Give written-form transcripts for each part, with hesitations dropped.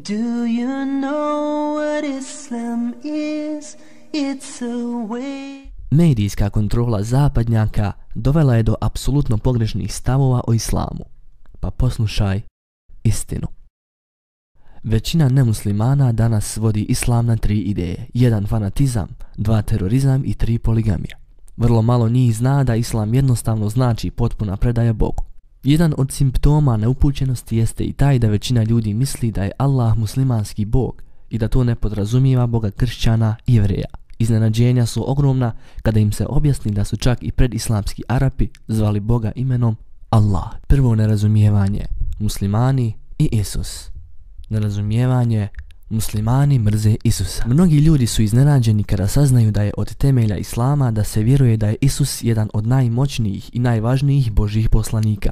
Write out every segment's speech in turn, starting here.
Do you know what Islam is? It's a way. Medijska kontrola zapadnjaka dovela je do apsolutno pogrešnih stavova o islamu. Pa poslušaj istinu. Većina nemuslimana danas vodi islam na 3 ideje. 1 fanatizam, 2 terorizam i 3 poligamija. Vrlo malo njih zna da islam jednostavno znači potpuna predaja Bogu. Jedan od simptoma neupućenosti jeste i taj da većina ljudi misli da je Allah muslimanski Bog i da to ne podrazumijeva Boga kršćana i Jevreja. Iznenađenja su ogromna kada im se objasni da su čak i predislamski Arapi zvali Boga imenom Allah. Prvo nerazumijevanje, muslimani i Isus. Nerazumijevanje, muslimani mrze Isusa. Mnogi ljudi su iznenađeni kada saznaju da je od temelja islama da se vjeruje da je Isus jedan od najmoćnijih i najvažnijih Božjih poslanika.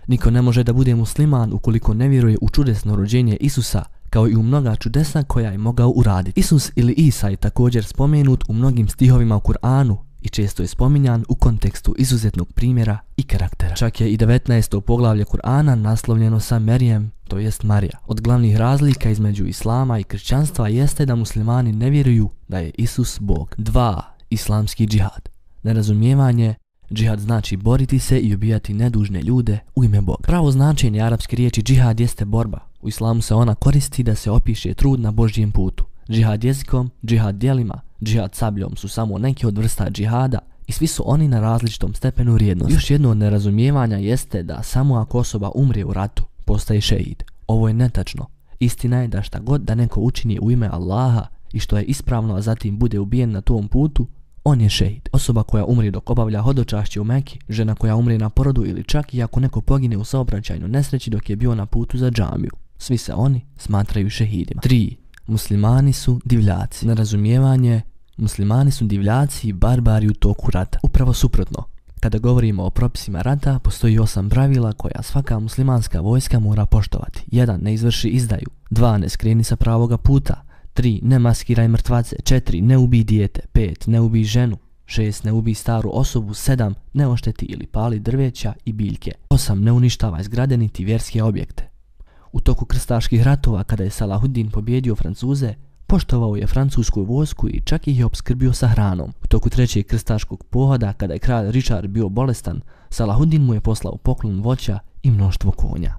Niko ne može da bude musliman ukoliko ne vjeruje u čudesno rođenje Isusa, kao i u mnoga čudesa koja je mogao uraditi. Isus ili Isa je također spomenut u mnogim stihovima u Kur'anu i često je spominjan u kontekstu izuzetnog primjera i karaktera. Čak je i 19. poglavlje Kur'ana naslovljeno sa Merijem, to jest Marija. Od glavnih razlika između islama i kršćanstva jeste da muslimani ne vjeruju da je Isus Bog. 2. Islamski džihad. Nerazumijevanje, džihad znači boriti se i ubijati nedužne ljude u ime Boga. Pravo značenje arapske riječi džihad jeste borba. U islamu se ona koristi da se opiše trud na Božjem putu. Džihad jezikom, džihad djelima, džihad sabljom su samo neki od vrsta džihada i svi su oni na različitom stepenu vrijednosti. Još jedno od nerazumijevanja jeste da samo ako osoba umre u ratu, postaje šehid. Ovo je netačno. Istina je da šta god da neko učini u ime Allaha i što je ispravno, a zatim bude ubijen na tom putu, on je šehid. Osoba koja umri dok obavlja hodočašće u Meki, žena koja umri na porodu ili čak i ako neko pogine u saobraćajnoj nesreći dok je bio na putu za džamiju. Svi se oni smatraju šehidima. 3. Muslimani su divljaci. Nerazumijevanje, muslimani su divljaci i barbari u toku rata. Upravo suprotno. Kada govorimo o propisima rata, postoji 8 pravila koja svaka muslimanska vojska mora poštovati. 1. Ne izvrši izdaju. 2. Ne skreni sa pravoga puta. 3. Ne maskiraj mrtvace. 4. Ne ubij dijete. 5. Ne ubij ženu. 6. Ne ubij staru osobu. 7. Ne ošteti ili pali drveća i biljke. 8. Ne uništavaj zgrade niti vjerske objekte. U toku krstaških ratova, kada je Salahuddin pobjedio Francuze, poštovao je francusku vojsku i čak ih je opskrbio sa hranom. U toku 3. krstaškog pohoda, kada je kralj Richard bio bolestan, Salahuddin mu je poslao poklon voća i mnoštvo konja.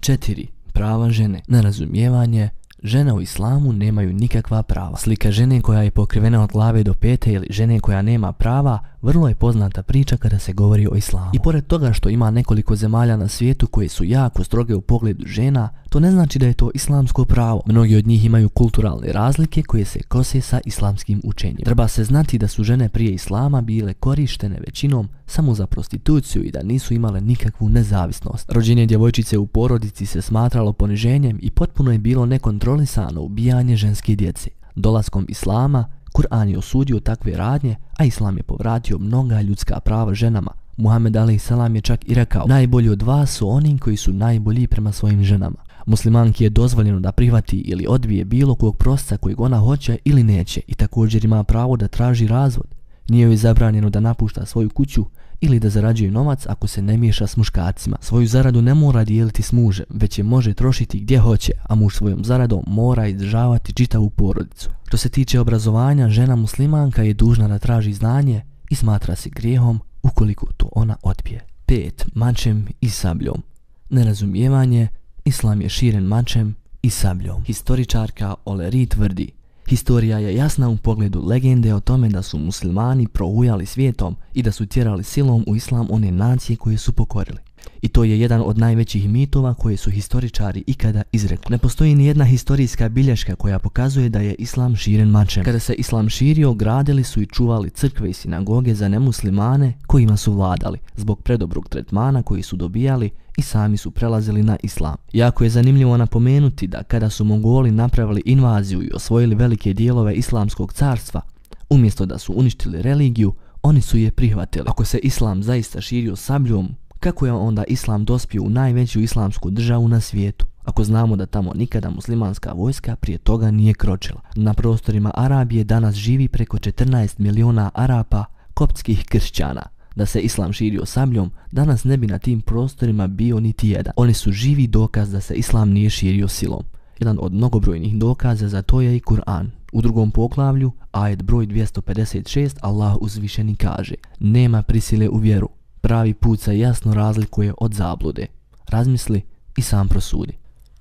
4. Prava žene. Nerazumijevanje, žene u islamu nemaju nikakva prava. Slika žene koja je pokrivena od glave do pete ili žene koja nema prava vrlo je poznata priča kada se govori o islamu. I pored toga što ima nekoliko zemalja na svijetu koje su jako stroge u pogledu žena, to ne znači da je to islamsko pravo. Mnogi od njih imaju kulturalne razlike koje se kose sa islamskim učenjem. Treba se znati da su žene prije islama bile korištene većinom samo za prostituciju i da nisu imale nikakvu nezavisnost. Rođenje djevojčice u porodici se smatralo poniženjem i potpuno je bilo nekontrolisano ubijanje ženske djece. Dolaskom islama, Kur'an je osudio takve radnje, a islam je povratio mnoga ljudska prava ženama. Muhammed a.s. je čak i rekao: najbolji od vas su oni koji su najbolji prema svojim ženama. Muslimanki je dozvoljeno da prihvati ili odbije bilo kog prosca kojeg ona hoće ili neće i također ima pravo da traži razvod. Nije joj zabranjeno da napušta svoju kuću ili da zarađuje novac ako se ne miješa s muškarcima. Svoju zaradu ne mora dijeliti s mužem, već je može trošiti gdje hoće, a muž svojom zaradom mora izdržavati čitavu porodicu. Što se tiče obrazovanja, žena muslimanka je dužna da traži znanje i smatra se grijehom ukoliko to ona odbije. 5. Mačem i sabljom. Nerazumijevanje, islam je širen mačem i sabljom. Historičarka Oleri tvrdi: historija je jasna u pogledu legende o tome da su muslimani prohujali svijetom i da su tjerali silom u islam one nacije koje su pokorili. I to je jedan od najvećih mitova koje su historičari ikada izrekli. Ne postoji ni jedna historijska bilješka koja pokazuje da je islam širen mačem. Kada se islam širio, gradili su i čuvali crkve i sinagoge za nemuslimane kojima su vladali, zbog predobrog tretmana koji su dobijali i sami su prelazili na islam. Jako je zanimljivo napomenuti da kada su Mongoli napravili invaziju i osvojili velike dijelove islamskog carstva, umjesto da su uništili religiju, oni su je prihvatili. Ako se islam zaista širio sabljom, kako je onda islam dospio u najveću islamsku državu na svijetu, ako znamo da tamo nikada muslimanska vojska prije toga nije kročila? Na prostorima Arabije danas živi preko 14 miliona Arapa, koptskih kršćana. Da se islam širio sabljom, danas ne bi na tim prostorima bio niti jedan. Oni su živi dokaz da se islam nije širio silom. Jedan od mnogobrojnih dokaza za to je i Kur'an. U drugom poglavlju, ajet broj 256, Allah uzvišeni kaže: nema prisile u vjeru, pravi put se jasno razlikuje od zablude. Razmisli i sam prosudi.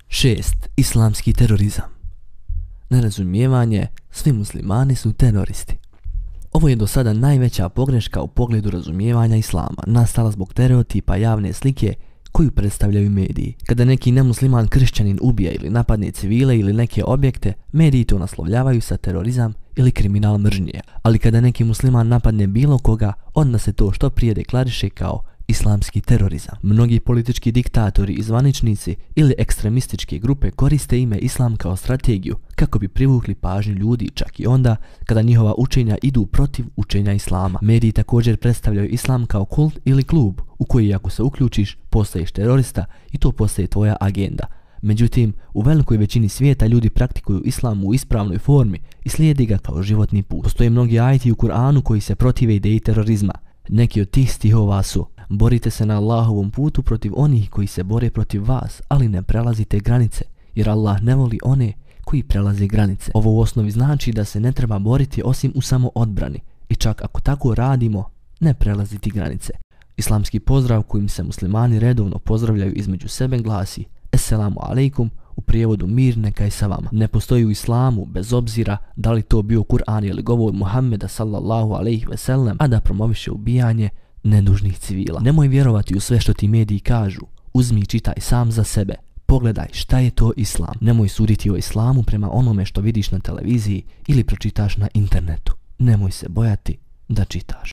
6. Islamski terorizam. Nerazumijevanje, svi muslimani su teroristi. Ovo je do sada najveća pogreška u pogledu razumijevanja islama, nastala zbog stereotipa javne slike koju predstavljaju mediji. Kada neki nemusliman kršćanin ubija ili napadne civile ili neke objekte, mediji to naslovljavaju sa terorizam ili kriminal mržnje. Ali kada neki musliman napadne bilo koga, onda se to što prije deklariše kao islamski terorizam. Mnogi politički diktatori i zvaničnici ili ekstremističke grupe koriste ime islam kao strategiju kako bi privukli pažnju ljudi, čak i onda kada njihova učenja idu protiv učenja islama. Mediji također predstavljaju islam kao kult ili klub u koji ako se uključiš postaješ terorista i to postaje tvoja agenda. Međutim, u velikoj većini svijeta ljudi praktikuju islam u ispravnoj formi i slijedi ga kao životni put. Postoje mnogi ajeti u Kur'anu koji se protive ideji terorizma. Neki od tih stihova su: borite se na Allahovom putu protiv onih koji se bore protiv vas, ali ne prelazite granice, jer Allah ne voli one koji prelaze granice. Ovo u osnovi znači da se ne treba boriti osim u samoodbrani i čak ako tako radimo, ne prelaziti granice. Islamski pozdrav kojim se muslimani redovno pozdravljaju između sebe glasi: Esselamu alejkum, u prijevodu mir neka je sa vama. Ne postoji u islamu, bez obzira da li to bio Kur'an ili govor Muhammeda sallallahu alejhi ve sellem, a da promoviše ubijanje nedužnih civila. Nemoj vjerovati u sve što ti mediji kažu. Uzmi i čitaj sam za sebe. Pogledaj šta je to islam. Nemoj suditi o islamu prema onome što vidiš na televiziji ili pročitaš na internetu. Nemoj se bojati da čitaš.